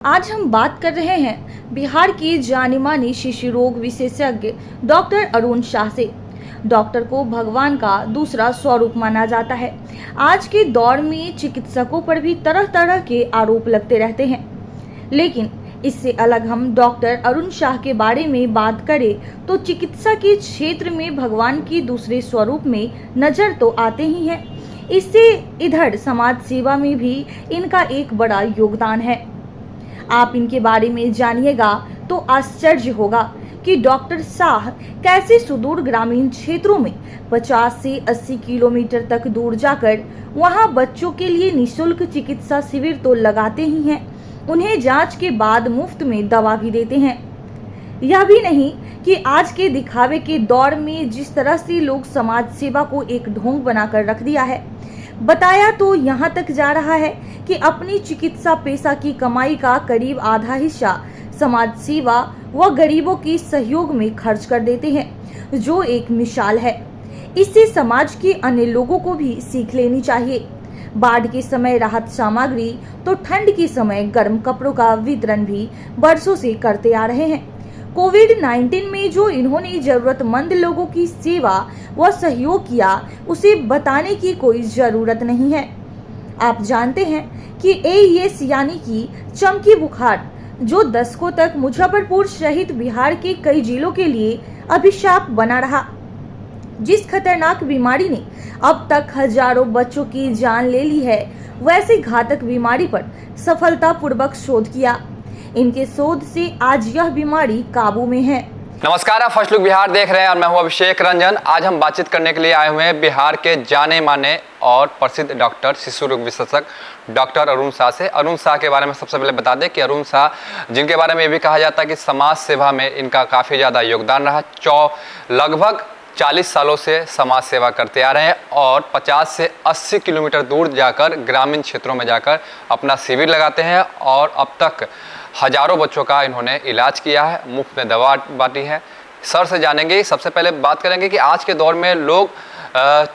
आज हम बात कर रहे हैं बिहार की जानी मानी शिशु रोग विशेषज्ञ डॉक्टर अरुण शाह से। डॉक्टर को भगवान का दूसरा स्वरूप माना जाता है। आज के दौर में चिकित्सकों पर भी तरह तरह के आरोप लगते रहते हैं, लेकिन इससे अलग हम डॉक्टर अरुण शाह के बारे में बात करें तो चिकित्सा के क्षेत्र में भगवान की दूसरे स्वरूप में नजर तो आते ही हैं। इससे इधर समाज सेवा में भी इनका एक बड़ा योगदान है। आप इनके बारे में जानिएगा तो आश्चर्य होगा कि डॉक्टर शाह कैसे सुदूर ग्रामीण क्षेत्रों में 50 से 80 किलोमीटर तक दूर जाकर वहां बच्चों के लिए निःशुल्क चिकित्सा शिविर तो लगाते ही हैं, उन्हें जांच के बाद मुफ्त में दवा भी देते हैं। यह भी नहीं कि आज के दिखावे के दौर में जिस तरह से लोग समाज सेवा को एक ढोंग बनाकर रख दिया है, बताया तो यहाँ तक जा रहा है कि अपनी चिकित्सा पेशा की कमाई का करीब आधा हिस्सा समाज सेवा व गरीबों की सहयोग में खर्च कर देते हैं, जो एक मिसाल है। इससे समाज के अन्य लोगों को भी सीख लेनी चाहिए। बाढ़ के समय राहत सामग्री तो ठंड के समय गर्म कपड़ों का वितरण भी बरसों से करते आ रहे हैं। कोविड-19 में जो इन्होंने जरूरतमंद लोगों की सेवा व सहयोग किया, उसे बताने की कोई जरूरत नहीं है। आप जानते हैं कि एईएस यानी कि चमकी बुखार, जो दशकों तक मुजफ्फरपुर सहित बिहार के कई जिलों के लिए अभिशाप बना रहा, जिस खतरनाक बीमारी ने अब तक हजारों बच्चों की जान ले ली है, वैसे घातक बीमारी पर सफलतापूर्वक शोध किया। इनके शोध से आज यह बीमारी काबू में है। नमस्कार, आप फर्स्ट लुक बिहार देख रहे हैं और मैं हूं अभिषेक रंजन। आज हम बातचीत करने के लिए आए हुए हैं बिहार के जाने माने और प्रसिद्ध डॉक्टर शिशु रोग विशेषज्ञ डॉक्टर अरुण शाह से। अरुण शाह के बारे में सबसे पहले बता दें कि अरुण शाह, जिनके बारे में ये भी कहा जाता है कि समाज सेवा में इनका काफ़ी ज़्यादा योगदान रहा। लगभग 40 सालों से समाज सेवा करते आ रहे हैं और 50 से 80 किलोमीटर दूर जाकर ग्रामीण क्षेत्रों में जाकर अपना शिविर लगाते हैं और अब तक हजारों बच्चों का इन्होंने इलाज किया है, मुफ्त में दवा बांटी है। सर से जानेंगे, सबसे पहले बात करेंगे कि आज के दौर में लोग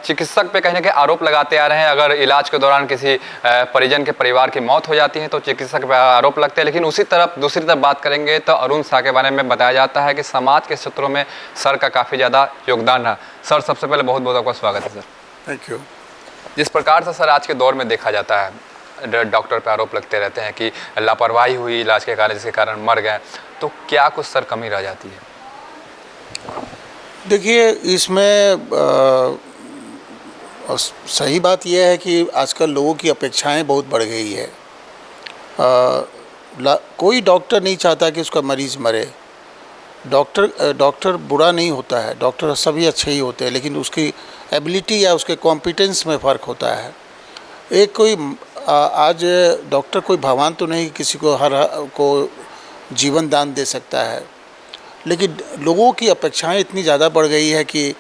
चिकित्सक पे कहीं ना कहीं आरोप लगाते आ रहे हैं। अगर इलाज के दौरान किसी परिजन के परिवार की मौत हो जाती है तो चिकित्सक पे आरोप लगते हैं, लेकिन दूसरी तरफ बात करेंगे तो अरुण शाह के बारे में बताया जाता है कि समाज के क्षेत्रों में सर का काफ़ी ज़्यादा योगदान रहा। सर, सबसे पहले बहुत बहुत आपका स्वागत है। Sir, thank you. जिस प्रकार से सर आज के दौर में देखा जाता है, डॉक्टर पे आरोप लगते रहते हैं कि लापरवाही हुई इलाज के कारण, जिसके कारण मर गए, तो क्या कुछ सर कमी रह जाती है? देखिए, इसमें सही बात यह है कि आजकल लोगों की अपेक्षाएं बहुत बढ़ गई है। कोई डॉक्टर नहीं चाहता कि उसका मरीज़ मरे। डॉक्टर बुरा नहीं होता है, डॉक्टर सभी अच्छे ही होते हैं, लेकिन उसकी एबिलिटी या उसके कॉम्पिटेंस में फ़र्क होता है। एक कोई आज डॉक्टर कोई भगवान तो नहीं, किसी को हर को जीवन दान दे सकता है, लेकिन लोगों की अपेक्षाएं इतनी ज़्यादा बढ़ गई है कि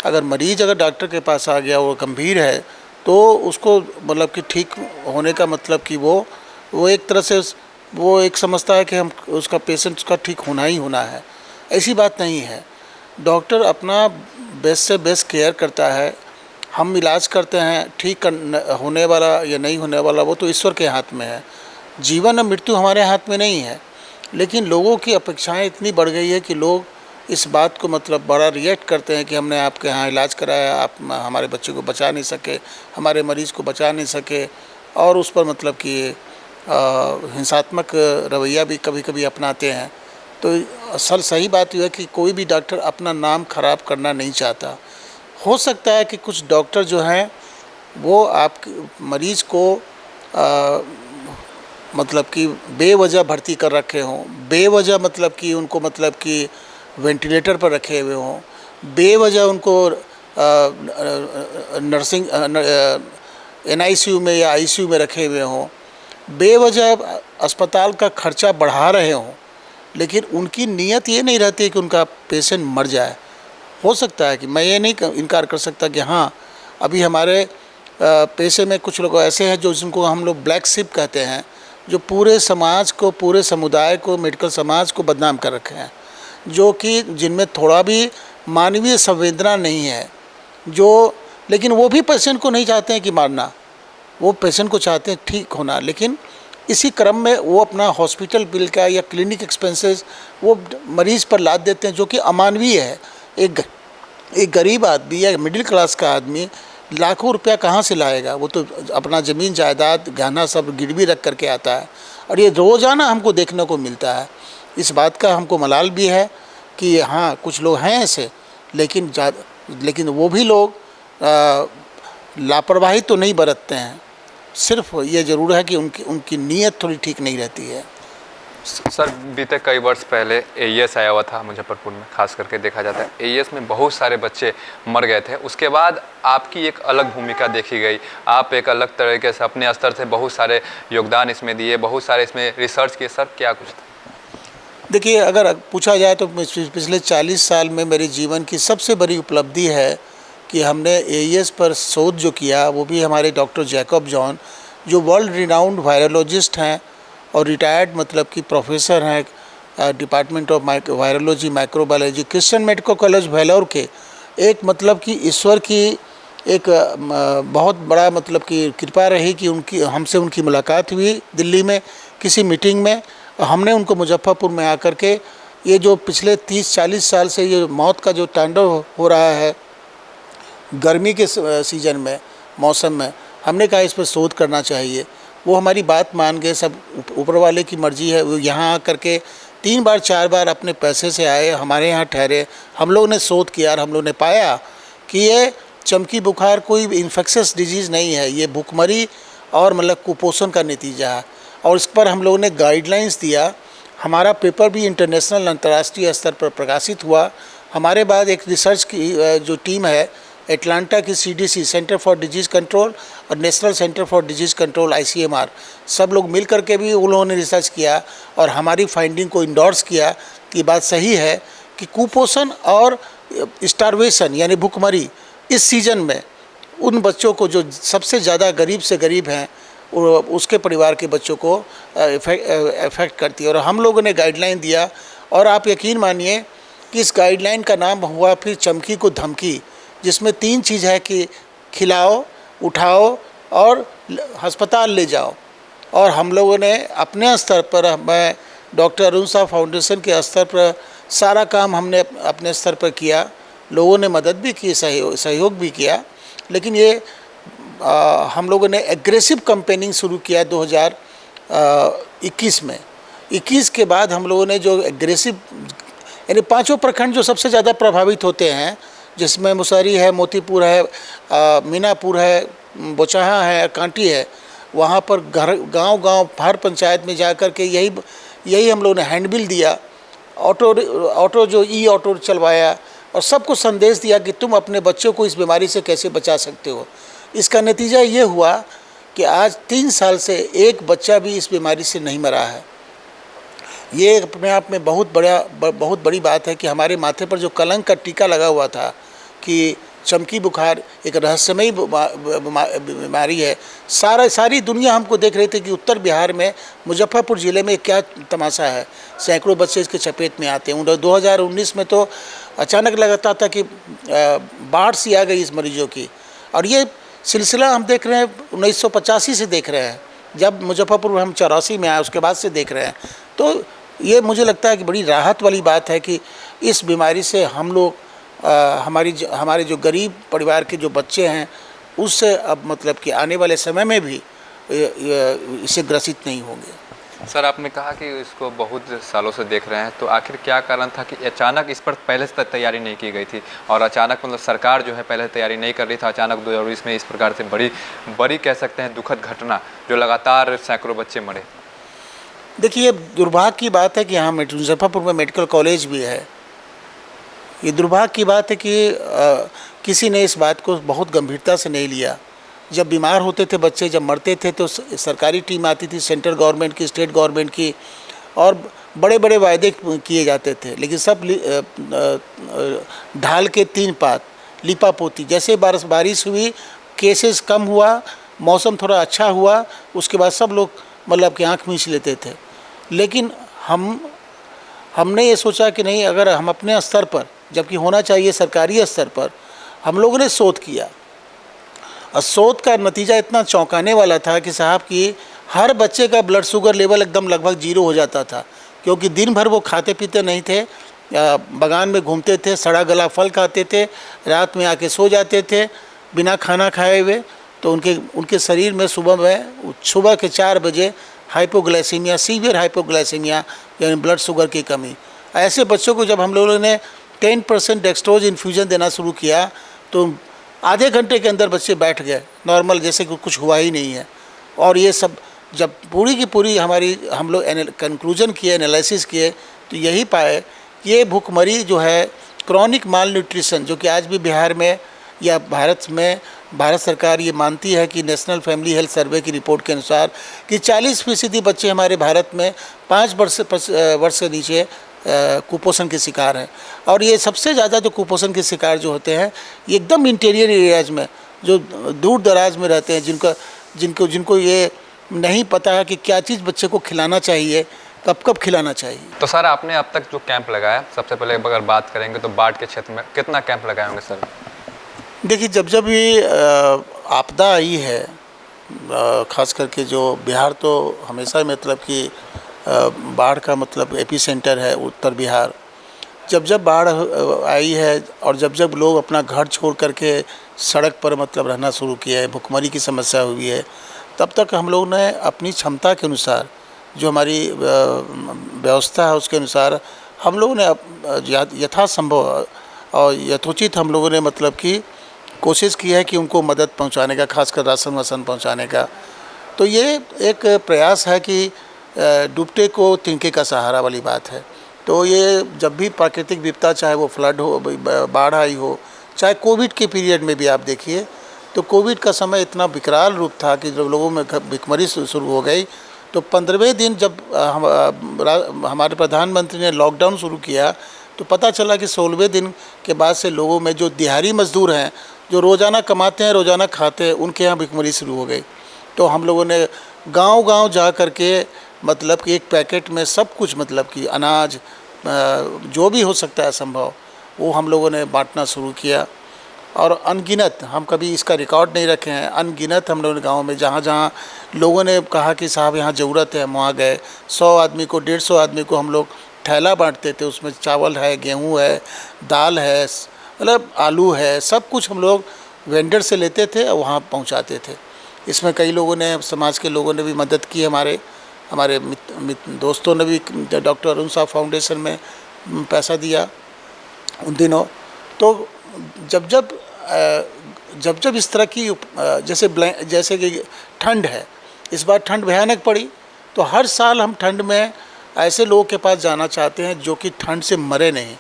अगर मरीज़ डॉक्टर के पास आ गया, वो गंभीर है, तो उसको मतलब कि ठीक होने का मतलब कि वो एक तरह से वो एक समझता है कि हम उसका पेशेंट का ठीक होना ही होना है। ऐसी बात नहीं है। डॉक्टर अपना बेस्ट से बेस्ट केयर करता है। हम इलाज करते हैं, ठीक होने वाला या नहीं होने वाला वो तो ईश्वर के हाथ में है। जीवन और मृत्यु हमारे हाथ में नहीं है, लेकिन लोगों की अपेक्षाएं इतनी बढ़ गई है कि लोग इस बात को मतलब बड़ा रिएक्ट करते हैं कि हमने आपके यहाँ इलाज कराया, आप हमारे बच्चे को बचा नहीं सके, हमारे मरीज़ को बचा नहीं सके, और उस पर मतलब कि हिंसात्मक रवैया भी कभी कभी अपनाते हैं। तो असल सही बात यह है कि कोई भी डॉक्टर अपना नाम खराब करना नहीं चाहता। हो सकता है कि कुछ डॉक्टर जो हैं वो आप मरीज़ को मतलब कि बेवजह भर्ती कर रखे हों, बेवजह मतलब कि उनको मतलब कि वेंटिलेटर पर रखे हुए हों, बेवजह उनको नर्सिंग NICU में या ICU में रखे हुए हों, बेवजह अस्पताल का खर्चा बढ़ा रहे हों, लेकिन उनकी नीयत ये नहीं रहती कि उनका पेशेंट मर जाए। हो सकता है कि मैं ये नहीं इनकार कर सकता कि हाँ, अभी हमारे पेशे में कुछ लोग ऐसे हैं जो जिनको हम लोग ब्लैक शिप कहते हैं, जो पूरे समाज को, पूरे समुदाय को, मेडिकल समाज को बदनाम कर रखे हैं, जो कि जिनमें थोड़ा भी मानवीय संवेदना नहीं है, लेकिन वो भी पेशेंट को नहीं चाहते हैं कि मारना, वो पेशेंट को चाहते हैं ठीक होना, लेकिन इसी क्रम में वो अपना हॉस्पिटल बिल का या क्लिनिक एक्सपेंसेस वो मरीज़ पर लाद देते हैं, जो कि अमानवीय है। एक गरीब आदमी या मिडिल क्लास का आदमी लाखों रुपया कहाँ से लाएगा? वो तो अपना ज़मीन जायदाद गहना सब गिरवी रख करके आता है, और ये रोज़ाना हमको देखने को मिलता है। इस बात का हमको मलाल भी है कि हाँ, कुछ लोग हैं ऐसे, लेकिन वो भी लोग लापरवाही तो नहीं बरतते हैं। सिर्फ ये ज़रूर है कि उनकी नीयत थोड़ी ठीक नहीं रहती है। सर, बीते कई वर्ष पहले एईएस आया हुआ था मुजफ्फरपुर में, खास करके देखा जाता है एईएस में बहुत सारे बच्चे मर गए थे। उसके बाद आपकी एक अलग भूमिका देखी गई, आप एक अलग तरीके से अपने स्तर से बहुत सारे योगदान इसमें दिए, बहुत सारे इसमें रिसर्च किए। सर, क्या कुछ था? देखिए, अगर पूछा जाए तो पिछले 40 साल में मेरे जीवन की सबसे बड़ी उपलब्धि है कि हमने एईएस पर शोध जो किया, वो भी हमारे डॉक्टर जैकब जॉन, जो वर्ल्ड रिनाउंड वायरोलॉजिस्ट हैं और रिटायर्ड मतलब कि प्रोफेसर हैं department of virology microbiology, Christian medical college Vellore के। एक मतलब कि ईश्वर की एक बहुत बड़ा मतलब कि कृपा रही कि हमसे उनकी मुलाकात हुई दिल्ली में किसी मीटिंग में। हमने उनको मुजफ्फरपुर में आकर के ये जो पिछले 30-40 साल से ये मौत का जो तांडव हो रहा है गर्मी के सीज़न में, मौसम में, हमने कहा इस पर शोध करना चाहिए। वो हमारी बात मान गए। सब ऊपर वाले की मर्जी है। वो यहाँ आकर के 3 बार 4 बार अपने पैसे से आए, हमारे यहाँ ठहरे। हम लोग ने शोध किया और हम लोग ने पाया कि ये चमकी बुखार कोई इन्फेक्शस डिजीज़ नहीं है, ये भूखमरी और मतलब कुपोषण का नतीजा है। और इस पर हम लोगों ने गाइडलाइंस दिया। हमारा पेपर भी इंटरनेशनल अंतर्राष्ट्रीय स्तर पर प्रकाशित हुआ। हमारे बाद एक रिसर्च की जो टीम है एटलांटा की CDC, centre for disease control, और national centre for disease control ICMR, सब लोग मिल करके भी उन लोगों ने रिसर्च किया और हमारी फाइंडिंग को इंडोर्स किया कि बात सही है कि कुपोषण और स्टारवेशन यानी भूखमरी इस सीज़न में उन बच्चों को जो सबसे ज़्यादा गरीब से गरीब हैं उसके परिवार के बच्चों को इफ़ेक्ट करती है। और हम लोगों ने गाइडलाइन दिया, और आप यकीन मानिए कि इस गाइडलाइन का नाम हुआ फिर चमकी को धमकी, जिसमें 3 चीज़ है कि खिलाओ, उठाओ और अस्पताल ले जाओ। और हम लोगों ने अपने स्तर पर, मैं डॉक्टर अरुण साह फाउंडेशन के स्तर पर सारा काम हमने अपने स्तर पर किया। लोगों ने मदद भी की, सहयोग भी किया। लेकिन ये हम लोगों ने एग्रेसिव कैंपेनिंग शुरू किया 2021 में। 21 के बाद हम लोगों ने जो एग्रेसिव यानी 5 प्रखंड जो सबसे ज़्यादा प्रभावित होते हैं, जिसमें मुसहरी है, मोतीपुर है, मीनापुर है, बोचाहा है, कांटी है, वहाँ पर गांव हर पंचायत में जा कर के यही हम लोगों ने हैंडबिल दिया। ऑटो जो ऑटो चलवाया और सबको संदेश दिया कि तुम अपने बच्चों को इस बीमारी से कैसे बचा सकते हो। इसका नतीजा ये हुआ कि आज 3 साल से एक बच्चा भी इस बीमारी से नहीं मरा है। ये अपने आप में बहुत बड़ी बात है कि हमारे माथे पर जो कलंक का टीका लगा हुआ था कि चमकी बुखार एक रहस्यमयी बीमारी है, सारी दुनिया हमको देख रही थी कि उत्तर बिहार में मुजफ्फरपुर ज़िले में क्या तमाशा है। सैकड़ों बच्चे इसके चपेट में आते हैं। 2019 में तो अचानक लगता था कि बाढ़ सी आ गई इस मरीजों की। और ये सिलसिला हम देख रहे हैं 1985 से देख रहे हैं, जब मुजफ्फरपुर हम 84 में आए उसके बाद से देख रहे हैं। तो ये मुझे लगता है कि बड़ी राहत वाली बात है कि इस बीमारी से हम लोग हमारे जो गरीब परिवार के जो बच्चे हैं उससे अब मतलब कि आने वाले समय में भी इससे ग्रसित नहीं होंगे। सर, आपने कहा कि इसको बहुत सालों से देख रहे हैं, तो आखिर क्या कारण था कि अचानक इस पर पहले से तैयारी नहीं की गई थी और अचानक मतलब सरकार जो है पहले तैयारी नहीं कर रही था, अचानक 2020 में इस प्रकार से बड़ी कह सकते हैं दुखद घटना जो लगातार सैकड़ों बच्चे मरे। देखिए, दुर्भाग्य की बात है कि यहाँ मुजफ्फरपुर में मेडिकल कॉलेज भी है। ये दुर्भाग्य की बात है कि किसी ने इस बात को बहुत गंभीरता से नहीं लिया। जब बीमार होते थे बच्चे, जब मरते थे तो सरकारी टीम आती थी, सेंट्रल गवर्नमेंट की, स्टेट गवर्नमेंट की, और बड़े बड़े वायदे किए जाते थे, लेकिन सब ढाल के 3 पात, लिपा पोती। जैसे बारिश हुई, केसेस कम हुआ, मौसम थोड़ा अच्छा हुआ, उसके बाद सब लोग मतलब कि आँख मींच लेते थे। लेकिन हमने ये सोचा कि नहीं, अगर हम अपने स्तर पर, जबकि होना चाहिए सरकारी स्तर पर, हम लोगों ने शोध किया और शोध का नतीजा इतना चौंकाने वाला था कि साहब कि हर बच्चे का ब्लड शुगर लेवल एकदम लगभग 0 हो जाता था, क्योंकि दिन भर वो खाते पीते नहीं थे, बगान में घूमते थे, सड़ा गला फल खाते थे, रात में आके सो जाते थे बिना खाना खाए हुए। तो उनके शरीर में सुबह के 4 बजे हाइपोग्लाइसीमिया, सीवियर हाइपोग्लाइसीमिया यानी ब्लड शुगर की कमी। ऐसे बच्चों को जब हम लोगों ने 10% डेक्सट्रोज इन्फ्यूजन देना शुरू किया तो आधे घंटे के अंदर बच्चे बैठ गए नॉर्मल, जैसे कि कुछ हुआ ही नहीं है। और ये सब जब पूरी की पूरी हम लोग कंक्लूजन किए, एनालिसिस किए, तो यही पाए कि ये भूखमरी जो है, क्रॉनिक माल न्यूट्रिशन, जो कि आज भी बिहार में या भारत सरकार ये मानती है कि नेशनल फैमिली हेल्थ सर्वे की रिपोर्ट के अनुसार कि 40% बच्चे हमारे भारत में 5 वर्ष से नीचे कुपोषण के शिकार हैं। और ये सबसे ज़्यादा जो कुपोषण के शिकार जो होते हैं, ये एकदम इंटीरियर एरियाज़ में, जो दूर दराज में रहते हैं, जिनको ये नहीं पता है कि क्या चीज़ बच्चे को खिलाना चाहिए, कब खिलाना चाहिए। तो सर, आपने अब तक जो कैंप लगाया, सबसे पहले अगर बात करेंगे तो बाढ़ के क्षेत्र में कितना कैंप लगाए होंगे सर? देखिए, जब ये आपदा आई है, ख़ास करके जो बिहार तो हमेशा मतलब कि बाढ़ का मतलब एपी सेंटर है उत्तर बिहार। जब बाढ़ आई है और जब लोग अपना घर छोड़ करके सड़क पर मतलब रहना शुरू किया है, भुखमरी की समस्या हुई है, तब तक हम लोग ने अपनी क्षमता के अनुसार, जो हमारी व्यवस्था है उसके अनुसार, हम लोगों ने यथासंभव और यथोचित हम लोगों ने मतलब कि कोशिश की है कि उनको मदद पहुंचाने का, खासकर राशन वासन पहुंचाने का। तो ये एक प्रयास है कि डूबते को तिनके का सहारा वाली बात है। तो ये जब भी प्राकृतिक विपदा, चाहे वो फ्लड हो, बाढ़ आई हो, चाहे कोविड के पीरियड में भी आप देखिए, तो कोविड का समय इतना विकराल रूप था कि जब लोगों में भुखमरी शुरू हो गई, तो 15वें दिन जब हमारे प्रधानमंत्री ने लॉकडाउन शुरू किया, तो पता चला कि 16वें दिन के बाद से लोगों में जो दिहाड़ी मजदूर हैं, जो रोज़ाना कमाते हैं, रोज़ाना खाते हैं, उनके यहाँ भुखमरी शुरू हो गई। तो हम लोगों ने गांव-गांव जा कर के मतलब कि एक पैकेट में सब कुछ, मतलब कि अनाज, जो भी हो सकता है संभव, वो हम लोगों ने बांटना शुरू किया। और अनगिनत, हम कभी इसका रिकॉर्ड नहीं रखे हैं, अनगिनत हम लोगों ने गाँव में जहाँ लोगों ने कहा कि साहब यहाँ ज़रूरत है, वहाँ गए। 100 आदमी को, 150 आदमी को हम लोग थैला बांटते थे, उसमें चावल है, गेहूँ है, दाल है, मतलब आलू है, सब कुछ हम लोग वेंडर से लेते थे और वहाँ पहुँचाते थे। इसमें कई लोगों ने, समाज के लोगों ने भी मदद की, हमारे दोस्तों ने भी डॉक्टर अरुण साह फाउंडेशन में पैसा दिया उन दिनों। तो जब इस तरह की जैसे कि ठंड है, इस बार ठंड भयानक पड़ी, तो हर साल हम ठंड में ऐसे लोगों के पास जाना चाहते हैं जो कि ठंड से मरे नहीं।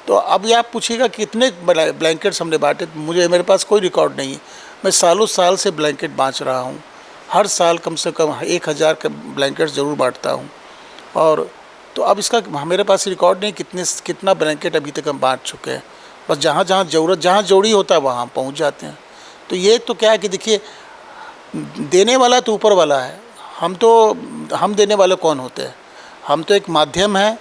तो अब ये आप पूछिएगा कितने ब्लैंकेट्स हमने बांटे, मेरे पास कोई रिकॉर्ड नहीं है। मैं सालों साल से ब्लैंकेट बांट रहा हूँ, हर साल कम से कम 1000 का ब्लैंकेट्स ज़रूर बांटता हूँ। और तो अब इसका मेरे पास रिकॉर्ड नहीं कितना ब्लैंकेट अभी तक हम बांट चुके हैं। बस जहाँ जरूरी होता है वहाँ पहुँच जाते हैं। तो ये तो क्या है कि देखिए, देने वाला तो ऊपर वाला है, हम देने वाले कौन होते हैं? हम तो एक माध्यम है,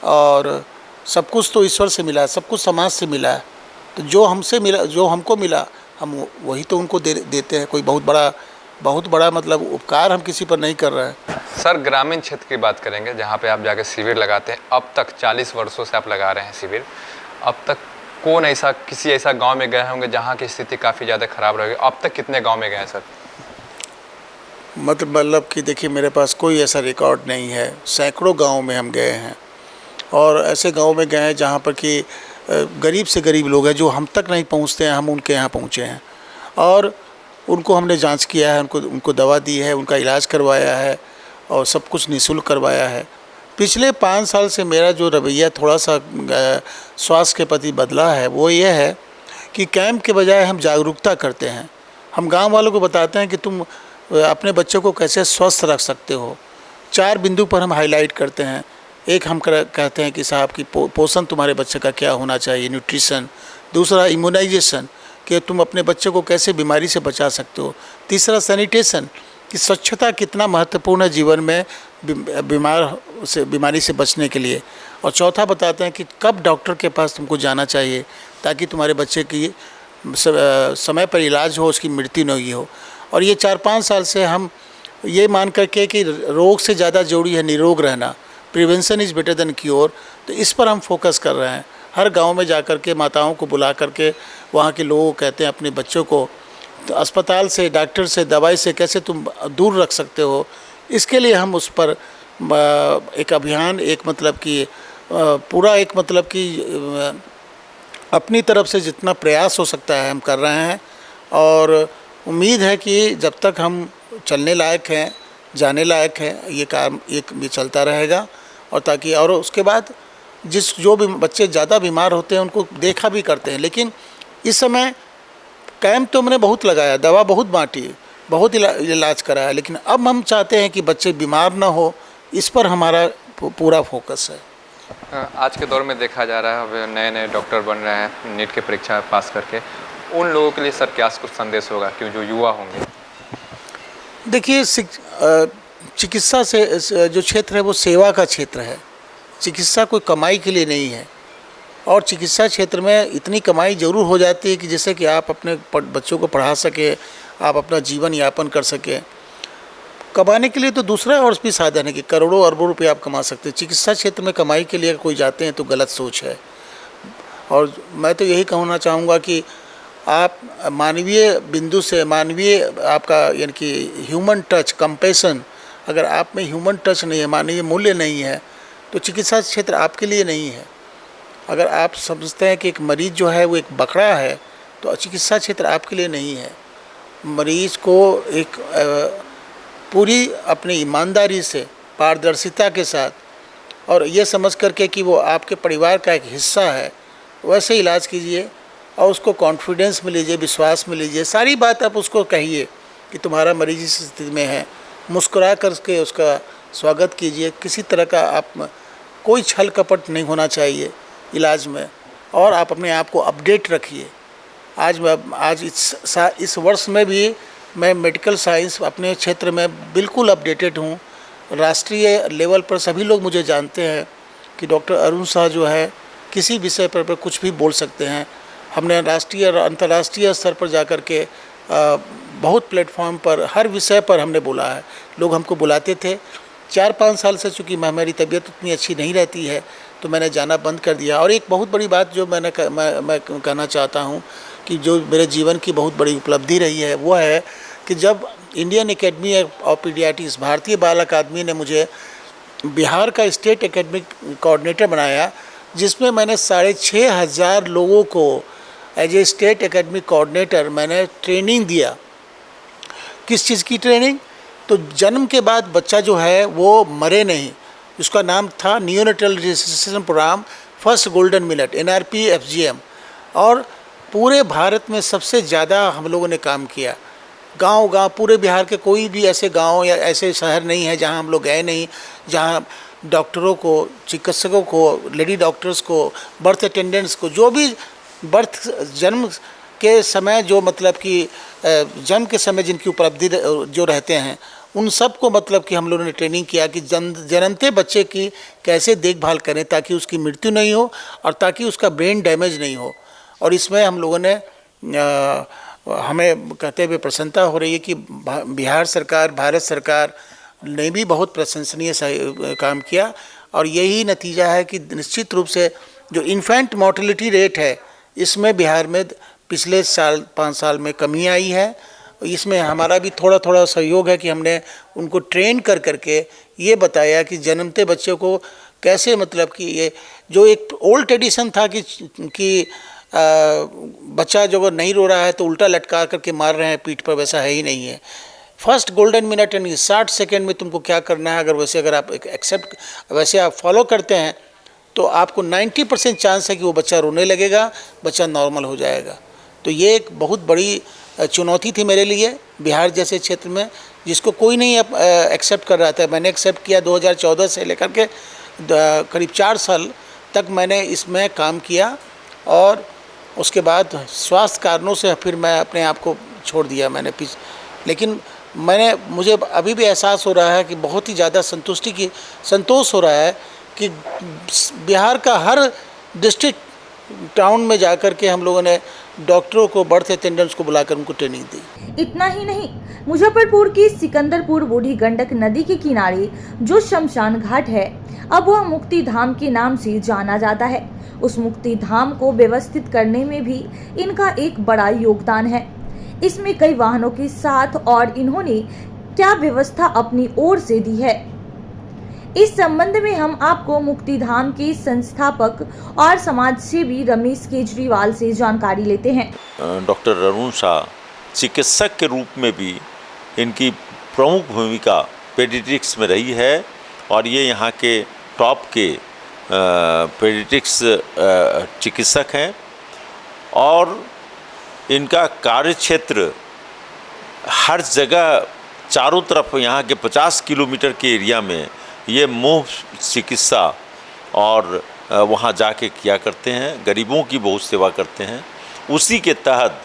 और सब कुछ तो ईश्वर से मिला है, सब कुछ समाज से मिला है। तो जो हमको मिला, हम वही तो उनको देते हैं। कोई बहुत बड़ा मतलब उपकार हम किसी पर नहीं कर रहे हैं। सर, ग्रामीण क्षेत्र की बात करेंगे, जहाँ पे आप जाके शिविर लगाते हैं, अब तक 40 वर्षों से आप लगा रहे हैं शिविर। अब तक किसी ऐसा गांव में गए होंगे जहाँ की स्थिति काफ़ी ज़्यादा ख़राब रही? अब तक कितने गांव में गए हैं सर? मतलब कि देखिए, मेरे पास कोई ऐसा रिकॉर्ड नहीं है। सैकड़ों गाँव में हम गए हैं, और ऐसे गाँव में गए हैं जहाँ पर कि गरीब से गरीब लोग हैं, जो हम तक नहीं पहुँचते हैं, हम उनके यहाँ पहुँचे हैं। और उनको हमने जांच किया है, उनको दवा दी है, उनका इलाज करवाया है, और सब कुछ निःशुल्क करवाया है। पिछले 5 साल से मेरा जो रवैया थोड़ा सा स्वास्थ्य के प्रति बदला है, वो ये है कि कैंप के बजाय हम जागरूकता करते हैं। हम गांव वालों को बताते हैं कि तुम अपने बच्चों को कैसे स्वस्थ रख सकते हो। 4 बिंदु पर हम हाईलाइट करते हैं। एक, हम कहते हैं कि साहब की पोषण तुम्हारे बच्चे का क्या होना चाहिए, न्यूट्रिशन। दूसरा, इम्यूनाइजेशन, कि तुम अपने बच्चे को कैसे बीमारी से बचा सकते हो। तीसरा, सैनिटेशन, कि स्वच्छता कितना महत्वपूर्ण है जीवन में बीमारी से बचने के लिए। और चौथा, बताते हैं कि कब डॉक्टर के पास तुमको जाना चाहिए ताकि तुम्हारे बच्चे की समय पर इलाज हो, उसकी मृत्यु नहीं हो। और ये 4-5 साल से हम ये मान करके कि रोग से ज़्यादा जरूरी है निरोग रहना, prevention is better than cure, तो इस पर हम फोकस कर रहे हैं। हर गांव में जा कर के माताओं को बुला करके वहाँ के लोगों को कहते हैं अपने बच्चों को तो अस्पताल से, डॉक्टर से, दवाई से कैसे तुम दूर रख सकते हो, इसके लिए हम उस पर एक अभियान, एक मतलब कि पूरा एक मतलब कि अपनी तरफ से जितना प्रयास हो सकता है हम कर रहे हैं। और उम्मीद है कि जब तक हम चलने लायक हैं, जाने लायक हैं, ये काम एक भी चलता रहेगा। और ताकि और उसके बाद जो भी बच्चे ज़्यादा बीमार होते हैं उनको देखा भी करते हैं। लेकिन इस समय कैंप तो हमने बहुत लगाया, दवा बहुत बांटी, बहुत इलाज कराया, लेकिन अब हम चाहते हैं कि बच्चे बीमार ना हो, इस पर हमारा पूरा फोकस है। आज के दौर में देखा जा रहा है नए नए डॉक्टर बन रहे हैं नीट की परीक्षा पास करके, उन लोगों के लिए सर क्या कुछ संदेश होगा कि जो युवा होंगे? देखिए, चिकित्सा से जो क्षेत्र है वो सेवा का क्षेत्र है। चिकित्सा कोई कमाई के लिए नहीं है। और चिकित्सा क्षेत्र में इतनी कमाई ज़रूर हो जाती है कि जैसे कि आप अपने बच्चों को पढ़ा सके, आप अपना जीवन यापन कर सके। कमाने के लिए तो दूसरा और भी साधन है कि करोड़ों अरबों रुपए आप कमा सकते हैं। चिकित्सा क्षेत्र में कमाई के लिए कोई जाते हैं तो गलत सोच है। और मैं तो यही कहना चाहूँगा कि आप मानवीय बिंदु से, मानवीय आपका यानी कि ह्यूमन टच, कंपैशन, अगर आप में ह्यूमन टच नहीं है, मानवीय मूल्य नहीं है, तो चिकित्सा क्षेत्र आपके लिए नहीं है। अगर आप समझते हैं कि एक मरीज़ जो है वो एक बकरा है, तो चिकित्सा क्षेत्र आपके लिए नहीं है। मरीज़ को एक पूरी अपनी ईमानदारी से, पारदर्शिता के साथ और ये समझ करके कि वो आपके परिवार का एक हिस्सा है, वैसे इलाज कीजिए और उसको कॉन्फिडेंस में लीजिए, विश्वास में लीजिए। सारी बात आप उसको कहिए कि तुम्हारा मरीज़ इस स्थिति में है, मुस्कुरा करके उसका स्वागत कीजिए। किसी तरह का आप कोई छल कपट नहीं होना चाहिए इलाज में। और आप अपने आप को अपडेट रखिए। आज इस वर्ष में भी मैं मेडिकल साइंस अपने क्षेत्र में बिल्कुल अपडेटेड हूँ। राष्ट्रीय लेवल पर सभी लोग मुझे जानते हैं कि डॉक्टर अरुण शाह जो है किसी विषय पर कुछ भी बोल सकते हैं। हमने राष्ट्रीय और अंतर्राष्ट्रीय स्तर पर जाकर के बहुत प्लेटफॉर्म पर हर विषय पर हमने बोला है। लोग हमको बुलाते थे। 4-5 साल से चूँकि मेरी तबीयत उतनी अच्छी नहीं रहती है तो मैंने जाना बंद कर दिया। और एक बहुत बड़ी बात जो मैं कहना चाहता हूँ कि जो मेरे जीवन की बहुत बड़ी उपलब्धि रही है वो है कि जब इंडियन एकेडमी ऑफ पीडियाट्रिक्स, भारतीय बाल अकादमी ने मुझे बिहार का स्टेट एकेडमिक कोऑर्डिनेटर बनाया, जिसमें मैंने 6,500 लोगों को as a state academic coordinator मैंने ट्रेनिंग दिया। किस चीज़ की ट्रेनिंग? तो जन्म के बाद बच्चा जो है वो मरे नहीं। उसका नाम था neonatal resuscitation programme first golden minute, NRP FGM। और पूरे भारत में सबसे ज़्यादा हम लोगों ने काम किया। गांव-गांव पूरे बिहार के कोई भी ऐसे गांव या ऐसे शहर नहीं है जहां हम लोग गए नहीं, जहां डॉक्टरों को, चिकित्सकों को, लेडी डॉक्टर्स को, बर्थ अटेंडेंट्स को, जो भी जन्म के समय जो मतलब कि जन्म के समय जिनकी उपलब्धि जो रहते हैं उन सब को मतलब कि हम लोगों ने ट्रेनिंग किया कि जन्मते बच्चे की कैसे देखभाल करें ताकि उसकी मृत्यु नहीं हो और ताकि उसका ब्रेन डैमेज नहीं हो। और इसमें हम लोगों ने हमें कहते हुए प्रसन्नता हो रही है कि बिहार सरकार, भारत सरकार ने भी बहुत प्रशंसनीय काम किया। और यही नतीजा है कि निश्चित रूप से जो इन्फेंट मोर्टेलिटी रेट है इसमें बिहार में पिछले 5 साल में कमी आई है। इसमें हमारा भी थोड़ा थोड़ा सहयोग है कि हमने उनको ट्रेन कर करके ये बताया कि जन्मते बच्चों को कैसे मतलब कि ये जो एक ओल्ड ट्रेडिशन था कि बच्चा जो नहीं रो रहा है तो उल्टा लटका करके मार रहे हैं पीठ पर, वैसा है ही नहीं है। फर्स्ट गोल्डन मिनट यानी 60 सेकेंड में तुमको क्या करना है, अगर आप एक्सेप्ट वैसे आप फॉलो करते हैं तो आपको 90% चांस है कि वो बच्चा रोने लगेगा, बच्चा नॉर्मल हो जाएगा। तो ये एक बहुत बड़ी चुनौती थी मेरे लिए बिहार जैसे क्षेत्र में, जिसको कोई नहीं एक्सेप्ट कर रहा था। मैंने एक्सेप्ट किया 2014 से लेकर के करीब 4 साल तक मैंने इसमें काम किया। और उसके बाद स्वास्थ्य कारणों से फिर मैं अपने आप को छोड़ दिया मैंने लेकिन मुझे अभी भी एहसास हो रहा है कि बहुत ही ज़्यादा संतोष हो रहा है कि बिहार का हर डिस्ट्रिक्ट टाउन में जाकर के हम लोगों ने डॉक्टरों को, बर्थ अटेंडेंट्स को बुलाकर उनको ट्रेनिंग दी। इतना ही नहीं, मुजफ्फरपुर की सिकंदरपुर बूढ़ी गंडक नदी के किनारे जो शमशान घाट है, अब वह मुक्ति धाम के नाम से जाना जाता है। उस मुक्ति धाम को व्यवस्थित करने में भी इनका एक बड़ा योगदान है। इसमें कई वाहनों के साथ और इन्होंने क्या व्यवस्था अपनी ओर से दी है, इस संबंध में हम आपको मुक्ति धाम के संस्थापक और समाज सेवी रमेश केजरीवाल से जानकारी लेते हैं। डॉक्टर अरुण शाह चिकित्सक के रूप में भी इनकी प्रमुख भूमिका पेडियाट्रिक्स में रही है और ये यहाँ के टॉप के पेडियाट्रिक्स चिकित्सक हैं और इनका कार्यक्षेत्र हर जगह चारों तरफ यहाँ के 50 किलोमीटर के एरिया में ये मुफ्त चिकित्सा और वहाँ जाके किया करते हैं, गरीबों की बहुत सेवा करते हैं। उसी के तहत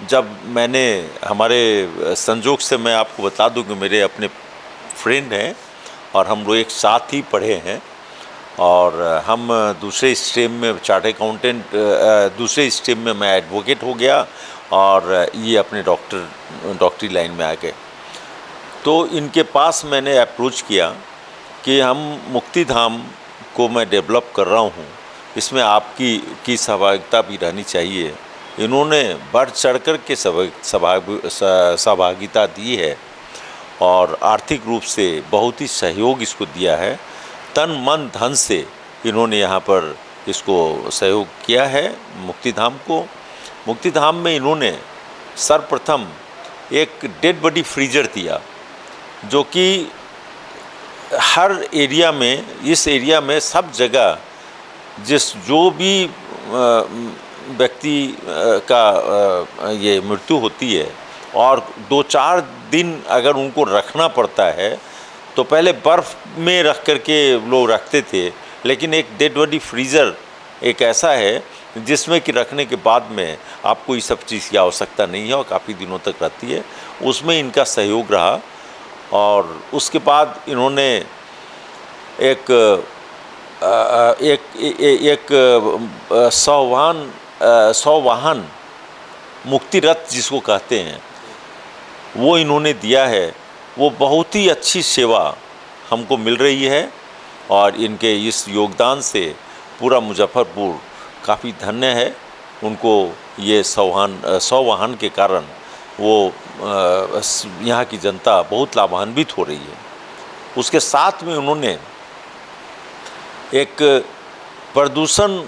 जब मैंने हमारे संजोग से मैं आपको बता दूं कि मेरे अपने फ्रेंड हैं और हम लोग एक साथ ही पढ़े हैं और हम दूसरे स्ट्रीम में चार्ट अकाउंटेंट, दूसरे स्ट्रीम में मैं एडवोकेट हो गया और ये अपने डॉक्टरी लाइन में आ गए। तो इनके पास मैंने अप्रोच किया कि हम मुक्ति धाम को मैं डेवलप कर रहा हूँ, इसमें आपकी सहभागिता भी रहनी चाहिए। इन्होंने बढ़ चढ़कर के सहभागिता दी है और आर्थिक रूप से बहुत ही सहयोग इसको दिया है। तन मन धन से इन्होंने यहाँ पर इसको सहयोग किया है मुक्ति धाम को। मुक्ति धाम में इन्होंने सर्वप्रथम एक डेड बॉडी फ्रीजर दिया जो कि हर एरिया में, इस एरिया में सब जगह जो भी व्यक्ति का ये मृत्यु होती है और 2-4 दिन अगर उनको रखना पड़ता है तो पहले बर्फ़ में रख कर के लोग रखते थे, लेकिन एक डेड बॉडी फ्रीज़र एक ऐसा है जिसमें कि रखने के बाद में आपको इस सब चीज़ की आवश्यकता नहीं है और काफ़ी दिनों तक रहती है। उसमें इनका सहयोग रहा और उसके बाद इन्होंने एक सौवाहन मुक्ति रथ जिसको कहते हैं वो इन्होंने दिया है। वो बहुत ही अच्छी सेवा हमको मिल रही है और इनके इस योगदान से पूरा मुजफ्फरपुर काफ़ी धन्य है। उनको ये सौवाहन के कारण वो यहाँ की जनता बहुत लाभान्वित हो रही है। उसके साथ में उन्होंने एक प्रदूषण,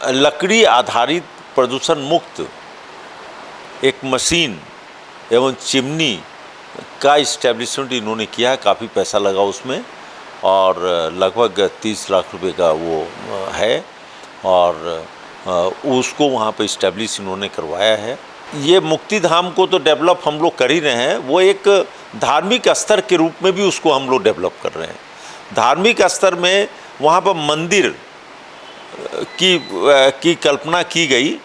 लकड़ी आधारित प्रदूषण मुक्त एक मशीन एवं चिमनी का इस्टेब्लिशमेंट इन्होंने किया। काफ़ी पैसा लगा उसमें और लगभग 30 लाख रुपए का वो है और उसको वहाँ पे इस्टेब्लिश इन्होंने करवाया है। ये मुक्ति धाम को तो डेवलप हम लोग कर ही रहे हैं, वो एक धार्मिक स्तर के रूप में भी उसको हम लोग डेवलप कर रहे हैं। धार्मिक स्तर में वहाँ पर मंदिर की कल्पना की गई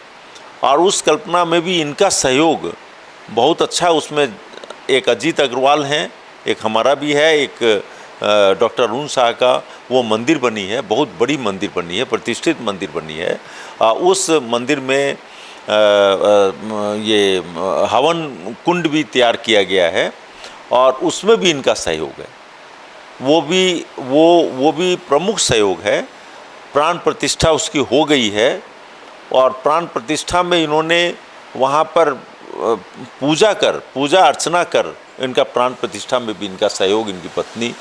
और उस कल्पना में भी इनका सहयोग बहुत अच्छा। उसमें एक अजीत अग्रवाल हैं, एक हमारा भी है, एक डॉक्टर अरुण शाह का वो मंदिर बनी है, बहुत बड़ी मंदिर बनी है, प्रतिष्ठित मंदिर बनी है। उस मंदिर में ये हवन कुंड भी तैयार किया गया है और उसमें भी इनका सहयोग है। वो भी प्रमुख सहयोग है। प्राण प्रतिष्ठा उसकी हो गई है और प्राण प्रतिष्ठा में इन्होंने वहाँ पर पूजा अर्चना कर इनका प्राण प्रतिष्ठा में भी इनका सहयोग, इनकी पत्नी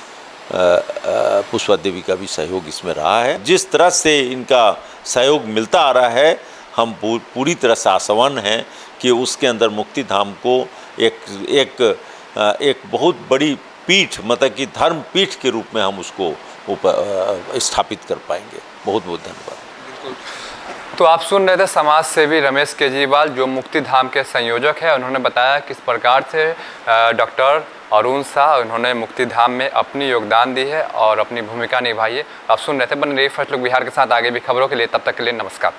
पुष्पा देवी का भी सहयोग इसमें रहा है। जिस तरह से इनका सहयोग मिलता आ रहा है, हम पूरी तरह से आशावान हैं कि उसके अंदर मुक्ति धाम को एक बहुत बड़ी पीठ, मतलब कि धर्म पीठ के रूप में हम उसको स्थापित कर पाएंगे। बहुत बहुत धन्यवाद। तो आप सुन रहे थे समाज सेवी रमेश केजरीवाल जो मुक्ति धाम के संयोजक है। उन्होंने बताया किस प्रकार से डॉक्टर अरुण शाह उन्होंने मुक्ति धाम में अपनी योगदान दी है और अपनी भूमिका निभाई है। आप सुन रहे थे बने रहिए फर्स्ट लुक बिहार के साथ। आगे भी खबरों के लिए, तब तक के लिए नमस्कार।